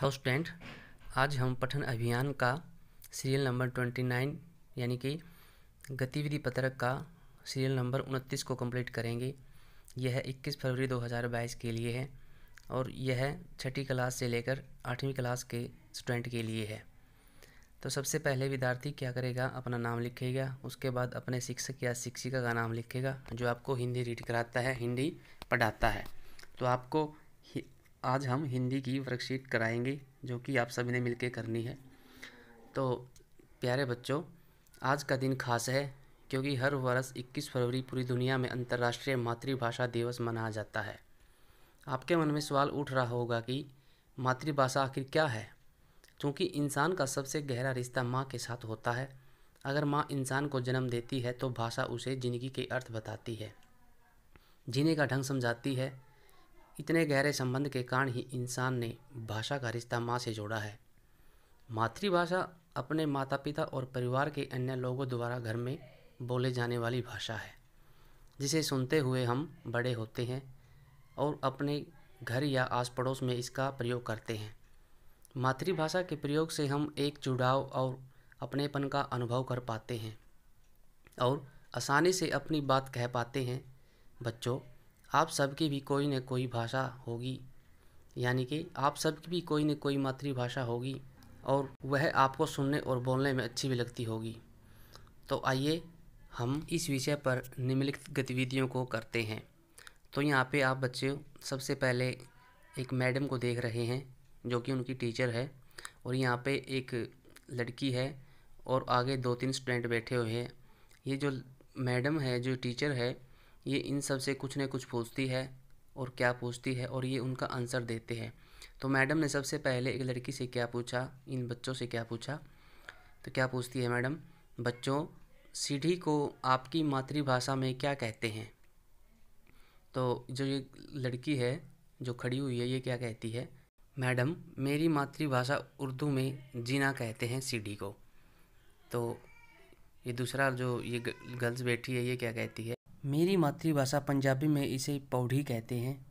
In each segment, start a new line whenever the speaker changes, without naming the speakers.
Hello student, आज हम पठन अभियान का सीरियल नंबर 29 यानी कि गतिविधि पत्रक का सीरियल नंबर 29 को कंप्लीट करेंगे। यह 21 फरवरी 2022 के लिए है और यह छठी क्लास से लेकर 8वीं क्लास के स्टूडेंट के लिए है। तो सबसे पहले विद्यार्थी क्या करेगा, अपना नाम लिखेगा, उसके बाद अपने शिक्षक या शिक्षिका का नाम लिखेगा जो आपको हिंदी रीड कराता है, हिंदी पढ़ाता है। तो आपको आज हम हिंदी की वर्कशीट कराएंगे जो कि आप सभी ने मिलकर करनी है। तो प्यारे बच्चों, आज का दिन खास है क्योंकि हर वर्ष 21 फरवरी पूरी दुनिया में अंतर्राष्ट्रीय मातृभाषा दिवस मनाया जाता है। आपके मन में सवाल उठ रहा होगा कि मातृभाषा आखिर क्या है, क्योंकि इंसान का सबसे गहरा रिश्ता माँ के साथ होता है। अगर माँ इंसान को जन्म देती है तो भाषा उसे जिंदगी के अर्थ बताती है, जीने का ढंग समझाती है। इतने गहरे संबंध के कारण ही इंसान ने भाषा का रिश्ता माँ से जोड़ा है। मातृभाषा अपने माता पिता और परिवार के अन्य लोगों द्वारा घर में बोले जाने वाली भाषा है, जिसे सुनते हुए हम बड़े होते हैं और अपने घर या आस पड़ोस में इसका प्रयोग करते हैं। मातृभाषा के प्रयोग से हम एक जुड़ाव और अपनेपन का अनुभव कर पाते हैं और आसानी से अपनी बात कह पाते हैं। बच्चों, आप सबकी भी कोई न कोई भाषा होगी, यानी कि आप सबकी भी कोई न कोई मातृभाषा होगी और वह आपको सुनने और बोलने में अच्छी भी लगती होगी। तो आइए हम इस विषय पर निम्नलिखित गतिविधियों को करते हैं। तो यहाँ पे आप बच्चे सबसे पहले एक मैडम को देख रहे हैं जो कि उनकी टीचर है, और यहाँ पे एक लड़की है और आगे 2-3 स्टूडेंट बैठे हुए हैं। ये जो मैडम है, जो टीचर है, ये इन सब से कुछ न कुछ पूछती है और क्या पूछती है और ये उनका आंसर देते हैं। तो मैडम ने सबसे पहले एक लड़की से क्या पूछा, इन बच्चों से क्या पूछा, तो क्या पूछती है मैडम, बच्चों सीढ़ी को आपकी मातृभाषा में क्या कहते हैं। तो जो ये लड़की है जो खड़ी हुई है, ये क्या कहती है, मैडम मेरी मातृभाषा उर्दू में जीना कहते हैं सीढ़ी को। तो ये दूसरा जो ये गर्ल्स बैठी है, ये क्या कहती है, मेरी मातृभाषा पंजाबी में इसे पौड़ी कहते हैं।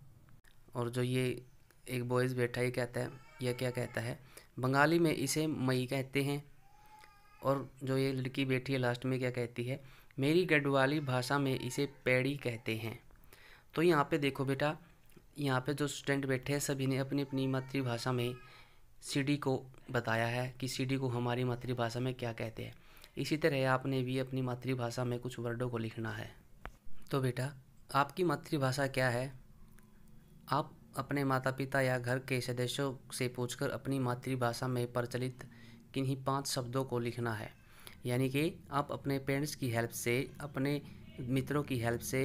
और जो ये एक बॉयज़ बैठा है, कहता है, यह क्या कहता है, बंगाली में इसे मई कहते हैं। और जो ये लड़की बैठी है लास्ट में, क्या कहती है, मेरी गढ़वाली भाषा में इसे पैड़ी कहते हैं। तो यहाँ पे देखो बेटा, यहाँ पे जो स्टूडेंट बैठे हैं सभी ने अपनी अपनी मातृभाषा में सीढ़ी को बताया है कि सीढ़ी को हमारी मातृभाषा में क्या कहते हैं। इसी तरह आपने भी अपनी मातृभाषा में कुछ वर्डों को लिखना है। तो बेटा, आपकी मातृभाषा क्या है, आप अपने माता पिता या घर के सदस्यों से पूछकर अपनी मातृभाषा में प्रचलित किन्हीं 5 शब्दों को लिखना है। यानी कि आप अपने पेरेंट्स की हेल्प से, अपने मित्रों की हेल्प से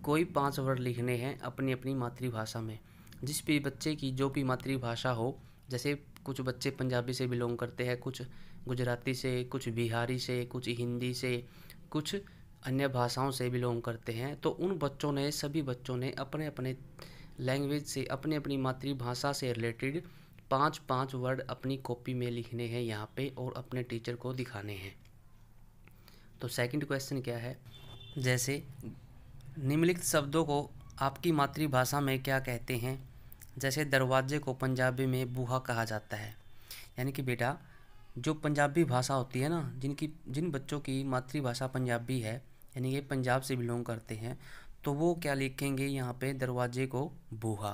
कोई 5 वर्ड लिखने हैं अपनी अपनी मातृभाषा में। जिस भी बच्चे की जो भी मातृभाषा हो, जैसे कुछ बच्चे पंजाबी से बिलोंग करते हैं, कुछ गुजराती से, कुछ बिहारी से, कुछ हिंदी से, कुछ अन्य भाषाओं से बिलोंग करते हैं। तो उन बच्चों ने, सभी बच्चों ने अपने अपने लैंग्वेज से, अपनी अपनी मातृभाषा से रिलेटेड 5-5 वर्ड अपनी कॉपी में लिखने हैं यहाँ पे और अपने टीचर को दिखाने हैं। तो सेकंड क्वेश्चन क्या है, जैसे निम्नलिखित शब्दों को आपकी मातृभाषा में क्या कहते हैं। जैसे दरवाजे को पंजाबी में बूहा कहा जाता है। यानी कि बेटा, जो पंजाबी भाषा होती है ना, जिन बच्चों की मातृभाषा पंजाबी है, यानी ये पंजाब से बिलोंग करते हैं, तो वो क्या लिखेंगे यहाँ पे, दरवाजे को बूहा।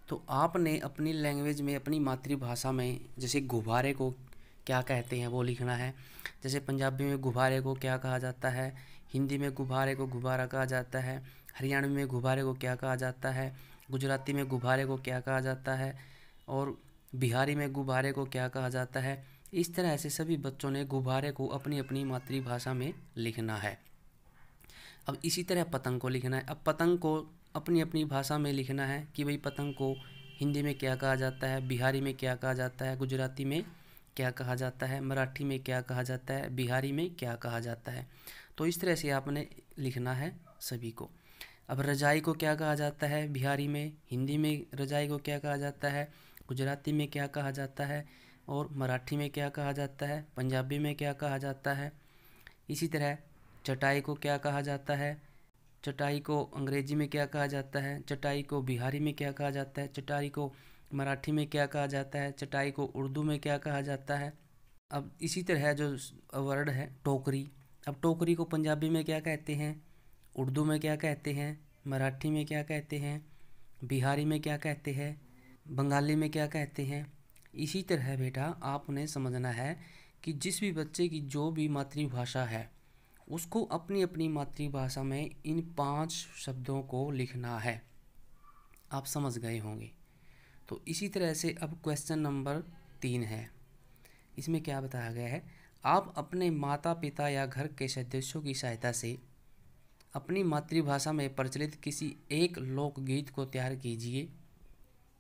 तो आपने अपनी लैंग्वेज में, अपनी मातृभाषा में, जैसे गुब्बारे को क्या कहते हैं वो लिखना है। जैसे पंजाबी में गुब्बारे को क्या कहा जाता है, हिंदी में गुब्बारे को गुब्बारा कहा जाता है, हरियाणवी में गुब्बारे को क्या कहा जाता है, गुजराती में गुब्बारे को क्या कहा जाता है, और बिहारी में गुब्बारे को क्या कहा जाता है। इस तरह से सभी बच्चों ने गुब्बारे को अपनी अपनी मातृभाषा में लिखना है। अब इसी तरह पतंग को लिखना है। अब पतंग को अपनी अपनी भाषा में लिखना है कि भाई पतंग को हिंदी में क्या कहा जाता है, बिहारी में क्या कहा जाता है, गुजराती में क्या कहा जाता है, मराठी में क्या कहा जाता है, बिहारी में क्या कहा जाता है। तो इस तरह से आपने लिखना है सभी को। अब रजाई को क्या कहा जाता है बिहारी में, हिंदी में रजाई को क्या कहा जाता है, गुजराती में क्या कहा जाता है, और मराठी में क्या कहा जाता है, पंजाबी में क्या कहा जाता है। इसी तरह चटाई को क्या कहा जाता है, चटाई को अंग्रेजी में क्या कहा जाता है, चटाई को बिहारी में क्या कहा जाता है, चटाई को मराठी में क्या कहा जाता है, चटाई को उर्दू में क्या कहा जाता है। अब इसी तरह जो वर्ड है टोकरी, अब टोकरी को पंजाबी में क्या कहते हैं, उर्दू में क्या कहते हैं, मराठी में क्या कहते हैं, बिहारी में क्या कहते हैं, बंगाली में क्या कहते हैं। इसी तरह बेटा आपने समझना है कि जिस भी बच्चे की जो भी मातृभाषा है उसको अपनी अपनी मातृभाषा में इन 5 शब्दों को लिखना है। आप समझ गए होंगे। तो इसी तरह से अब क्वेश्चन नंबर 3 है। इसमें क्या बताया गया है, आप अपने माता पिता या घर के सदस्यों की सहायता से अपनी मातृभाषा में प्रचलित किसी एक लोकगीत को तैयार कीजिए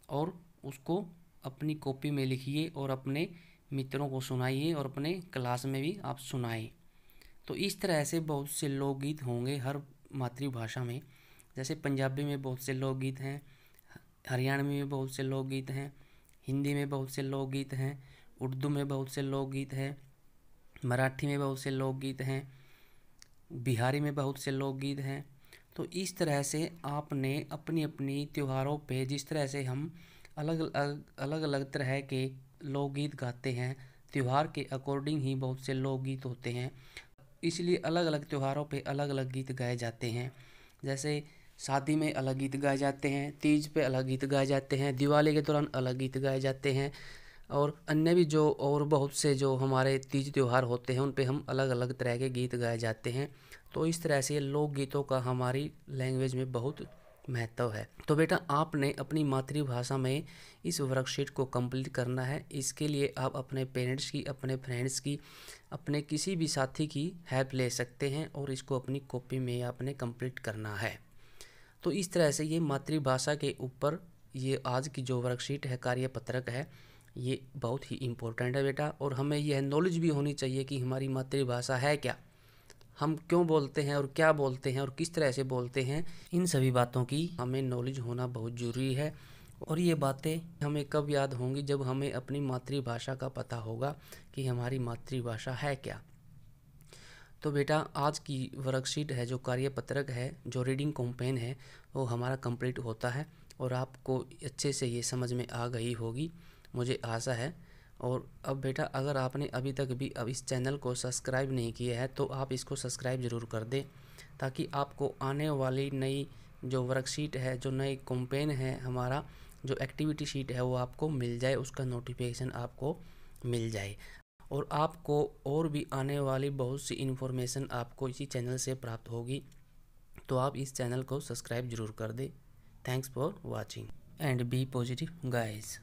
और उसको अपनी कॉपी में लिखिए और अपने मित्रों को सुनाइए और अपने क्लास में भी आप सुनाएं। तो इस तरह से बहुत से लोकगीत होंगे हर मातृभाषा में। जैसे पंजाबी में बहुत से लोकगीत हैं, हरियाणवी में बहुत से लोकगीत हैं, हिंदी में बहुत से लोकगीत हैं, उर्दू में बहुत से लोकगीत हैं, मराठी में बहुत से लोकगीत हैं, बिहारी में बहुत से लोकगीत हैं। तो इस तरह से आपने अपनी अपनी त्योहारों पे जिस तरह से हम अलग अलग तरह के लोकगीत गाते हैं, त्यौहार के अकॉर्डिंग ही बहुत से लोकगीत होते हैं, इसलिए अलग अलग त्योहारों पे अलग अलग गीत गाए जाते हैं। जैसे शादी में अलग गीत गाए जाते हैं, तीज पे अलग गीत गाए जाते हैं, दिवाली के दौरान अलग गीत गाए जाते हैं, और अन्य भी जो और बहुत से जो हमारे तीज त्यौहार होते हैं उन पे हम अलग अलग तरह के गीत गाए जाते हैं। तो इस तरह से लोकगीतों का हमारी लैंग्वेज में बहुत महत्व है। तो बेटा आपने अपनी मातृभाषा में इस वर्कशीट को कंप्लीट करना है। इसके लिए आप अपने पेरेंट्स की, अपने फ्रेंड्स की, अपने किसी भी साथी की हेल्प ले सकते हैं और इसको अपनी कॉपी में आपने कंप्लीट करना है। तो इस तरह से ये मातृभाषा के ऊपर ये आज की जो वर्कशीट है, कार्यपत्रक है, ये बहुत ही इम्पोर्टेंट है बेटा। और हमें यह नॉलेज भी होनी चाहिए कि हमारी मातृभाषा है क्या, हम क्यों बोलते हैं और क्या बोलते हैं और किस तरह से बोलते हैं, इन सभी बातों की हमें नॉलेज होना बहुत ज़रूरी है। और ये बातें हमें कब याद होंगी, जब हमें अपनी मातृभाषा का पता होगा कि हमारी मातृभाषा है क्या। तो बेटा आज की वर्कशीट है, जो कार्यपत्रक है, जो रीडिंग कैंपेन है, वो हमारा कंप्लीट होता है और आपको अच्छे से ये समझ में आ गई होगी, मुझे आशा है। और अब बेटा अगर आपने अभी तक भी अब इस चैनल को सब्सक्राइब नहीं किया है तो आप इसको सब्सक्राइब ज़रूर कर दें, ताकि आपको आने वाली नई जो वर्कशीट है, जो नई कैंपेन है, हमारा जो एक्टिविटी शीट है वो आपको मिल जाए, उसका नोटिफिकेशन आपको मिल जाए। और आपको और भी आने वाली बहुत सी इन्फॉर्मेशन आपको इसी चैनल से प्राप्त होगी। तो आप इस चैनल को सब्सक्राइब ज़रूर कर दें। Thanks for watching and be positive guys.